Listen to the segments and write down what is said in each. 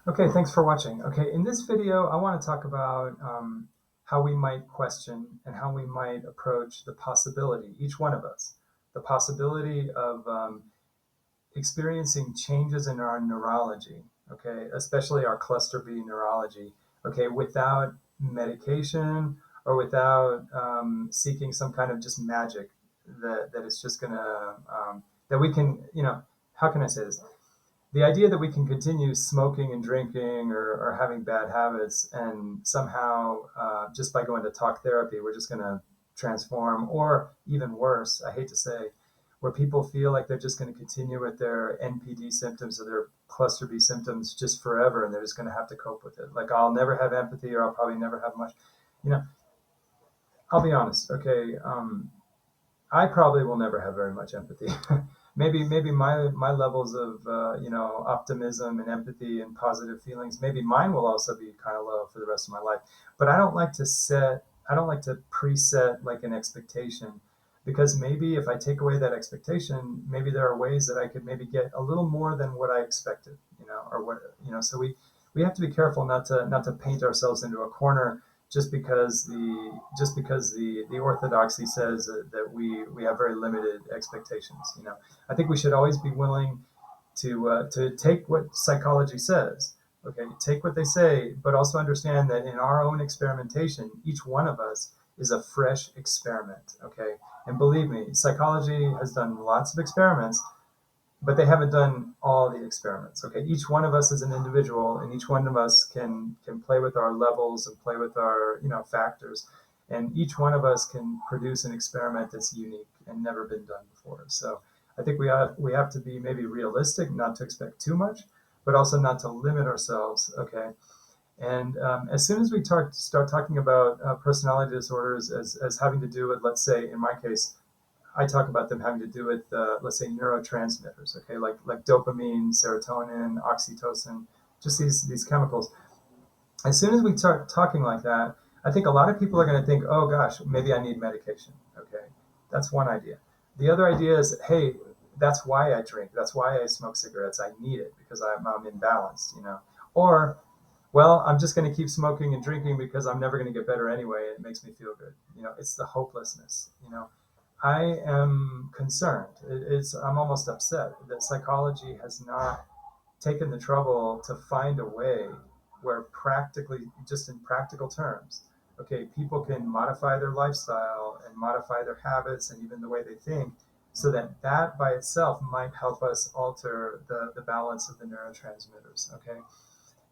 Okay, thanks for watching. Okay, in this video, I want to talk about how we might question and how we might approach the possibility, each one of us, the possibility of experiencing changes in our neurology, okay, especially our cluster B neurology, okay, without medication or without seeking some kind of just magic that is just gonna, that we can, how can I say this? The idea that we can continue smoking and drinking or having bad habits and somehow just by going to talk therapy we're just going to transform, or even worse, I hate to say, where people feel like they're just going to continue with their NPD symptoms or their cluster B symptoms just forever, and they're just going to have to cope with it. Like, I'll never have empathy, or I'll probably never have much. You know, I'll be honest. Okay, I probably will never have very much empathy. maybe my levels of optimism and empathy and positive feelings, maybe mine will also be kind of low for the rest of my life. But I don't like to preset like an expectation, because maybe if I take away that expectation, maybe there are ways that I could maybe get a little more than what I expected, or what, so we have to be careful not to paint ourselves into a corner just because the orthodoxy says that we have very limited expectations. I think we should always be willing to take what psychology says. Okay, take what they say, but also understand that in our own experimentation, each one of us is a fresh experiment. Okay, and believe me, psychology has done lots of experiments, but they haven't done all the experiments. Okay, each one of us is an individual, and each one of us can play with our levels and play with our factors, and each one of us can produce an experiment that's unique and never been done before. So I think we have to be maybe realistic, not to expect too much, but also not to limit ourselves. Okay, and as soon as we start talking about personality disorders as having to do with, let's say, in my case, I talk about them having to do with, let's say, neurotransmitters, okay, like dopamine, serotonin, oxytocin, just these chemicals. As soon as we start talking like that, I think a lot of people are going to think, oh gosh, maybe I need medication. Okay, that's one idea. The other idea is, hey, that's why I drink. That's why I smoke cigarettes. I need it because I'm imbalanced. Or, well, I'm just going to keep smoking and drinking because I'm never going to get better anyway. It makes me feel good. It's the hopelessness. I am concerned. I'm almost upset that psychology has not taken the trouble to find a way where practically, just in practical terms, okay, people can modify their lifestyle and modify their habits and even the way they think, so that by itself might help us alter the balance of the neurotransmitters. Okay,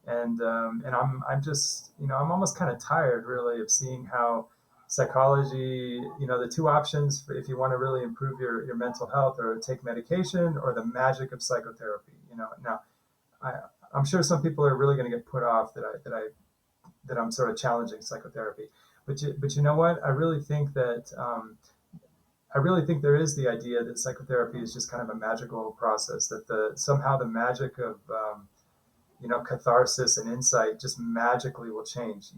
and I'm just, I'm almost kind of tired really of seeing how psychology, the two options if you want to really improve your mental health, or take medication or the magic of psychotherapy. Now, I, I'm sure some people are really going to get put off that I'm sort of challenging psychotherapy, but you know what? I really think there is the idea that psychotherapy is just kind of a magical process, that the somehow the magic of catharsis and insight just magically will change.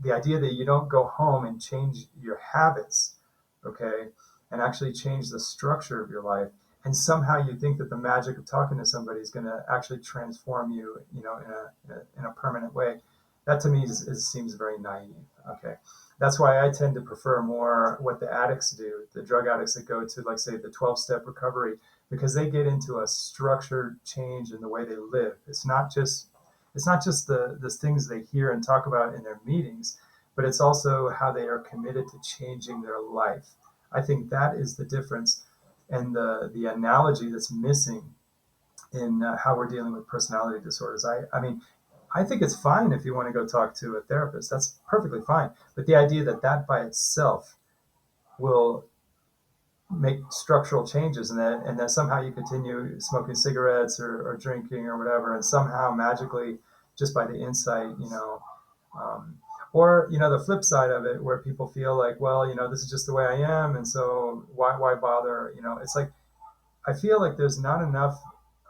The idea that you don't go home and change your habits, okay, and actually change the structure of your life, and somehow you think that the magic of talking to somebody is going to actually transform you, in a permanent way. That to me seems very naive. Okay, that's why I tend to prefer more what the addicts do, the drug addicts that go to, like, say, the 12-step recovery, because they get into a structured change in the way they live. It's not just the things they hear and talk about in their meetings, but it's also how they are committed to changing their life. I think that is the difference, and the analogy that's missing in how we're dealing with personality disorders. I mean, I think it's fine if you want to go talk to a therapist. That's perfectly fine. But the idea that by itself will make structural changes, and that somehow you continue smoking cigarettes or drinking or whatever, and somehow magically, just by the insight, um, or the flip side of it, where people feel like, well, this is just the way I am, and so why bother? It's like, I feel like there's not enough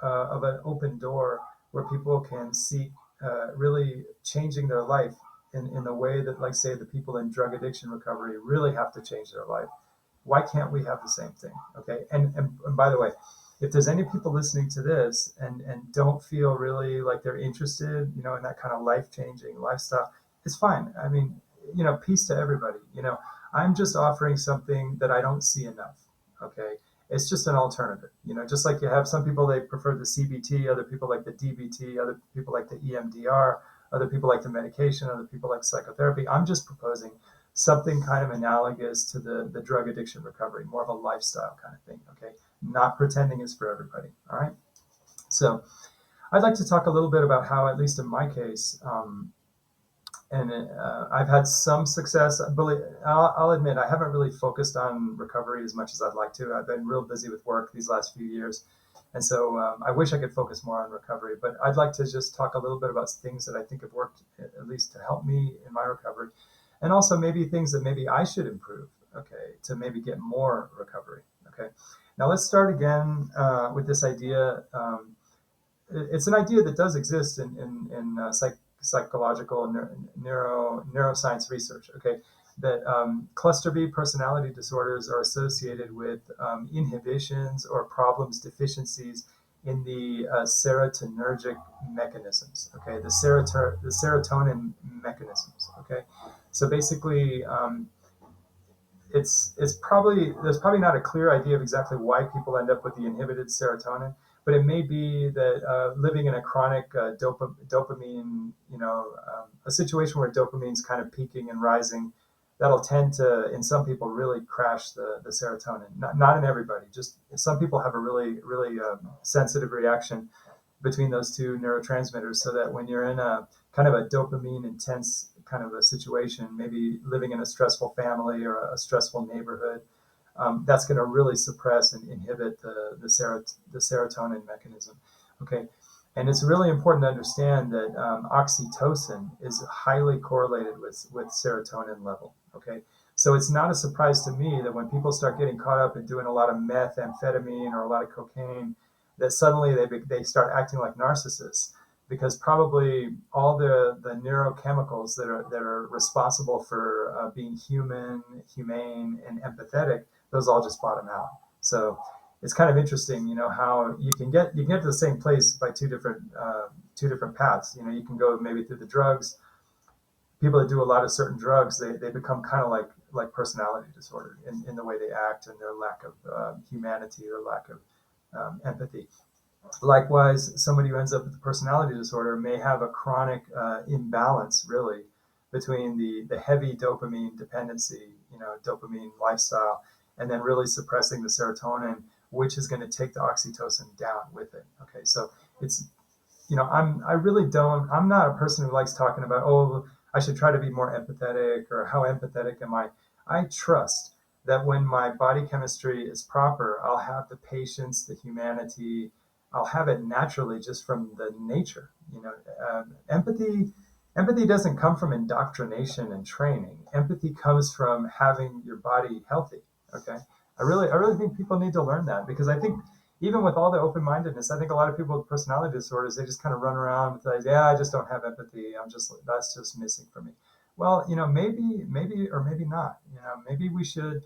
of an open door where people can seek really changing their life in the way that, like, say, the people in drug addiction recovery really have to change their life. Why can't we have the same thing? Okay, and by the way, if there's any people listening to this and don't feel really like they're interested, in that kind of life-changing lifestyle, it's fine. I mean, peace to everybody. I'm just offering something that I don't see enough. Okay. It's just an alternative, just like you have some people, they prefer the CBT, other people like the DBT, other people like the EMDR, other people like the medication, other people like psychotherapy. I'm just proposing something kind of analogous to the drug addiction recovery, more of a lifestyle kind of thing. Okay. Not pretending it's for everybody. All right. So I'd like to talk a little bit about how, at least in my case, and I've had some success. I'll admit I haven't really focused on recovery as much as I'd like to. I've been real busy with work these last few years, and so I wish I could focus more on recovery. But I'd like to just talk a little bit about things that I think have worked, at least to help me in my recovery, and also maybe things that maybe I should improve. Okay, to maybe get more recovery. Okay, now let's start again with this idea. It's an idea that does exist in psychological neuroscience research. Okay, that cluster B personality disorders are associated with inhibitions or problems, deficiencies in the serotonergic mechanisms. Okay, the serotonin mechanisms. Okay, so basically. It's probably there's probably not a clear idea of exactly why people end up with the inhibited serotonin, but it may be that living in a chronic dopamine, a situation where dopamine's kind of peaking and rising, that'll tend to, in some people, really crash the serotonin. Not in everybody, just some people have a really sensitive reaction between those two neurotransmitters, so that when you're in a kind of a dopamine intense kind of a situation, maybe living in a stressful family or a stressful neighborhood, that's going to really suppress and inhibit the serotonin mechanism. Okay, and it's really important to understand that oxytocin is highly correlated with serotonin level. Okay, so it's not a surprise to me that when people start getting caught up in doing a lot of methamphetamine or a lot of cocaine, that suddenly they start acting like narcissists, because probably all the neurochemicals that are responsible for being humane, and empathetic, those all just bottom out. So it's kind of interesting, how you can get to the same place by two different paths. You can go maybe through the drugs. People that do a lot of certain drugs, they become kind of like personality disorder in the way they act and their lack of humanity, their lack of empathy. Likewise, somebody who ends up with a personality disorder may have a chronic imbalance, really, between the heavy dopamine dependency, dopamine lifestyle, and then really suppressing the serotonin, which is going to take the oxytocin down with it. Okay, so it's, I really don't, I'm not a person who likes talking about, oh, I should try to be more empathetic, or how empathetic am I? I trust that when my body chemistry is proper, I'll have the patience, the humanity, I'll have it naturally just from the nature. Empathy doesn't come from indoctrination and training. Empathy comes from having your body healthy. Okay, I really think people need to learn that, because I think even with all the open-mindedness, I think a lot of people with personality disorders, they just kind of run around with like, yeah, I just don't have empathy. That's just missing for me. Well, maybe or maybe not. Maybe we should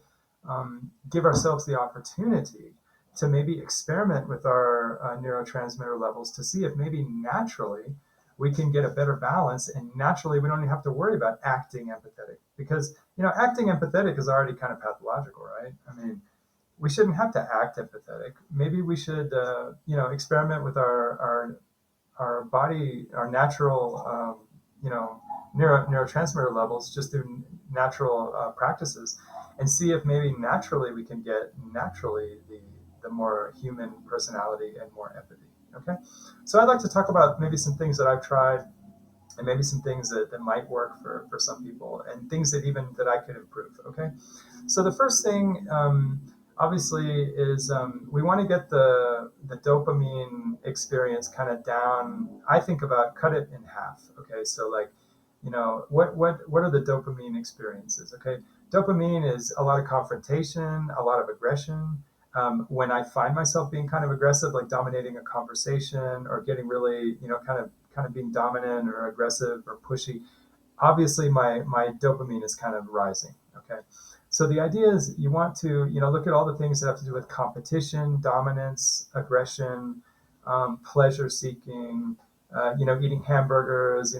give ourselves the opportunity to maybe experiment with our neurotransmitter levels to see if maybe naturally we can get a better balance, and naturally we don't even have to worry about acting empathetic, because acting empathetic is already kind of pathological, right? I mean, we shouldn't have to act empathetic. Maybe we should experiment with our body, our natural neurotransmitter levels, just through natural practices, and see if maybe naturally we can get naturally the more human personality and more empathy. Okay, so I'd like to talk about maybe some things that I've tried, and maybe some things that might work for some people, and things that I could improve. Okay, so the first thing, obviously, is we want to get the dopamine experience kind of down. I think about cut it in half. Okay, so like, what are the dopamine experiences? Okay, dopamine is a lot of confrontation, a lot of aggression. When I find myself being kind of aggressive, like dominating a conversation, or getting really, kind of being dominant or aggressive or pushy, obviously my dopamine is kind of rising. Okay, So the idea is you want to, look at all the things that have to do with competition, dominance, aggression, pleasure seeking, eating hamburgers,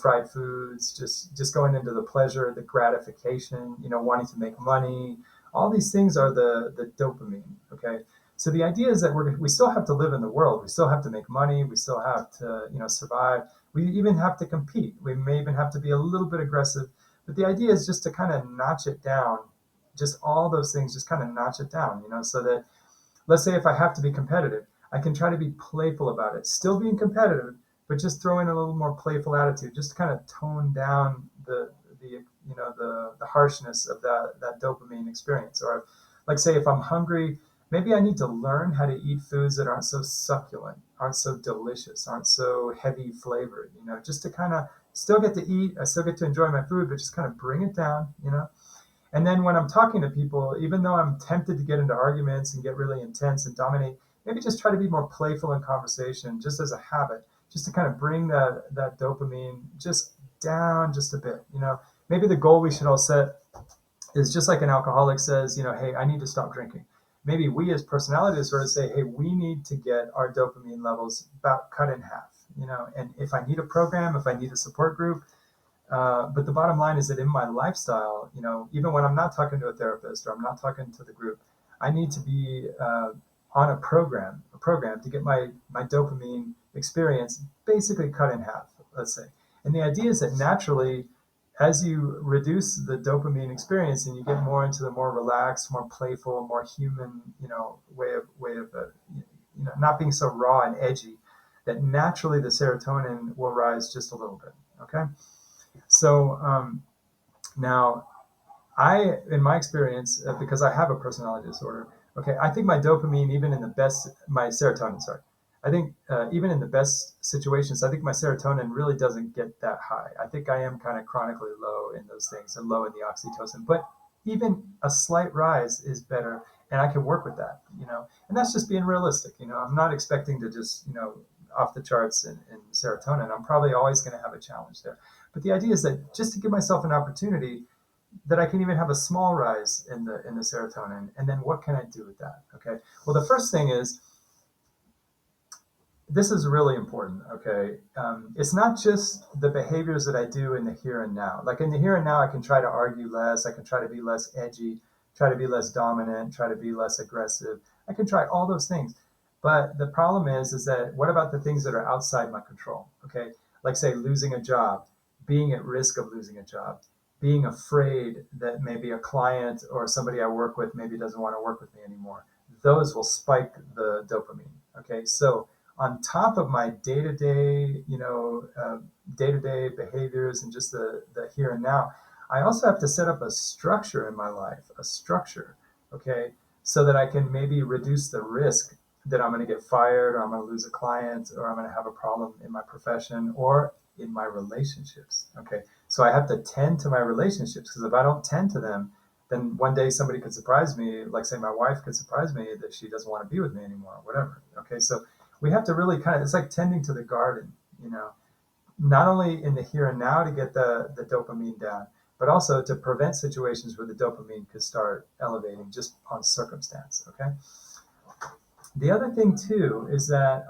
fried foods, just going into the pleasure, the gratification, wanting to make money. All these things are the dopamine. Okay. So the idea is that we still have to live in the world. We still have to make money. We still have to, survive. We even have to compete. We may even have to be a little bit aggressive. But the idea is just to kind of notch it down, just all those things, just kind of notch it down, so that, let's say if I have to be competitive, I can try to be playful about it, still being competitive, but just throw in a little more playful attitude, just to kind of tone down the harshness of that dopamine experience. Or like say if I'm hungry, maybe I need to learn how to eat foods that aren't so succulent, aren't so delicious, aren't so heavy flavored, just to kind of still get to eat, I still get to enjoy my food, but just kind of bring it down. And then when I'm talking to people, even though I'm tempted to get into arguments and get really intense and dominate, maybe just try to be more playful in conversation, just as a habit, just to kind of bring that dopamine just down just a bit. Maybe the goal we should all set is just like an alcoholic says, hey, I need to stop drinking. Maybe we as personality disorders say, hey, we need to get our dopamine levels about cut in half. And if I need a program, if I need a support group, but the bottom line is that in my lifestyle, even when I'm not talking to a therapist or I'm not talking to the group, I need to be on a program to get my dopamine experience basically cut in half, let's say. And the idea is that naturally, as you reduce the dopamine experience and you get more into the more relaxed, more playful, more human, way of not being so raw and edgy, that naturally the serotonin will rise just a little bit. Okay. So now, in my experience, because I have a personality disorder, okay, I think my dopamine, even in the best, my serotonin, sorry, I think even in the best situations, I think my serotonin really doesn't get that high. I think I am kind of chronically low in those things and low in the oxytocin, but even a slight rise is better, and I can work with that, and that's just being realistic. I'm not expecting to just, off the charts in serotonin. I'm probably always going to have a challenge there. But the idea is that just to give myself an opportunity that I can even have a small rise in the serotonin, and then what can I do with that? Okay. Well, the first thing is, this is really important. Okay. It's not just the behaviors that I do in the here and now. Like in the here and now, I can try to argue less. I can try to be less edgy, try to be less dominant, try to be less aggressive. I can try all those things. But the problem is that what about the things that are outside my control? Okay. Like say losing a job, being at risk of losing a job, being afraid that maybe a client or somebody I work with maybe doesn't want to work with me anymore. Those will spike the dopamine. Okay. So on top of my day-to-day, day-to-day behaviors and just the here and now, I also have to set up a structure in my life, a structure, okay, so that I can maybe reduce the risk that I'm going to get fired or I'm going to lose a client or I'm going to have a problem in my profession or in my relationships, okay? So I have to tend to my relationships, because if I don't tend to them, then one day somebody could surprise me, like say my wife could surprise me that she doesn't want to be with me anymore or whatever, okay? So we have to really kind of, it's like tending to the garden, not only in the here and now to get the dopamine down, but also to prevent situations where the dopamine could start elevating just on circumstance, okay? The other thing too is that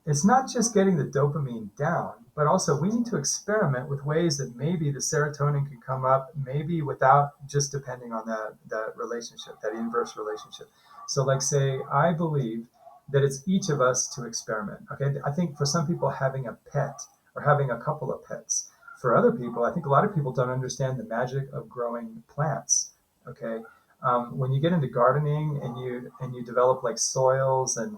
it's not just getting the dopamine down, but also we need to experiment with ways that maybe the serotonin can come up, maybe without just depending on that relationship, that inverse relationship. So like say, I believe that it's each of us to experiment. Okay. I think for some people having a pet or having a couple of pets. For other people, I think a lot of people don't understand the magic of growing plants. Okay. When you get into gardening and you develop like soils and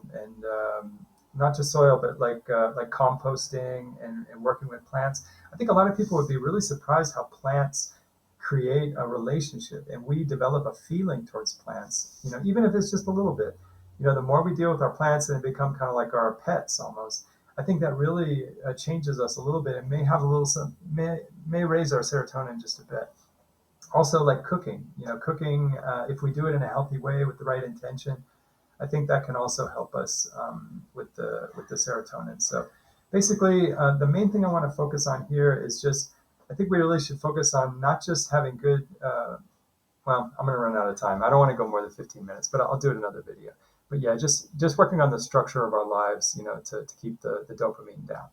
not just soil, but like composting and working with plants. I think a lot of people would be really surprised how plants create a relationship, and we develop a feeling towards plants. Even if it's just a little bit. The more we deal with our plants and become kind of like our pets almost. I think that really changes us a little bit and may have a little may raise our serotonin just a bit. Also, like cooking. Cooking if we do it in a healthy way with the right intention. I think that can also help us with the serotonin. So basically, the main thing I want to focus on here is just, I think we really should focus on not just having good well, I'm going to run out of time. I don't want to go more than 15 minutes, but I'll do it another video. But yeah, just working on the structure of our lives, to keep the dopamine down.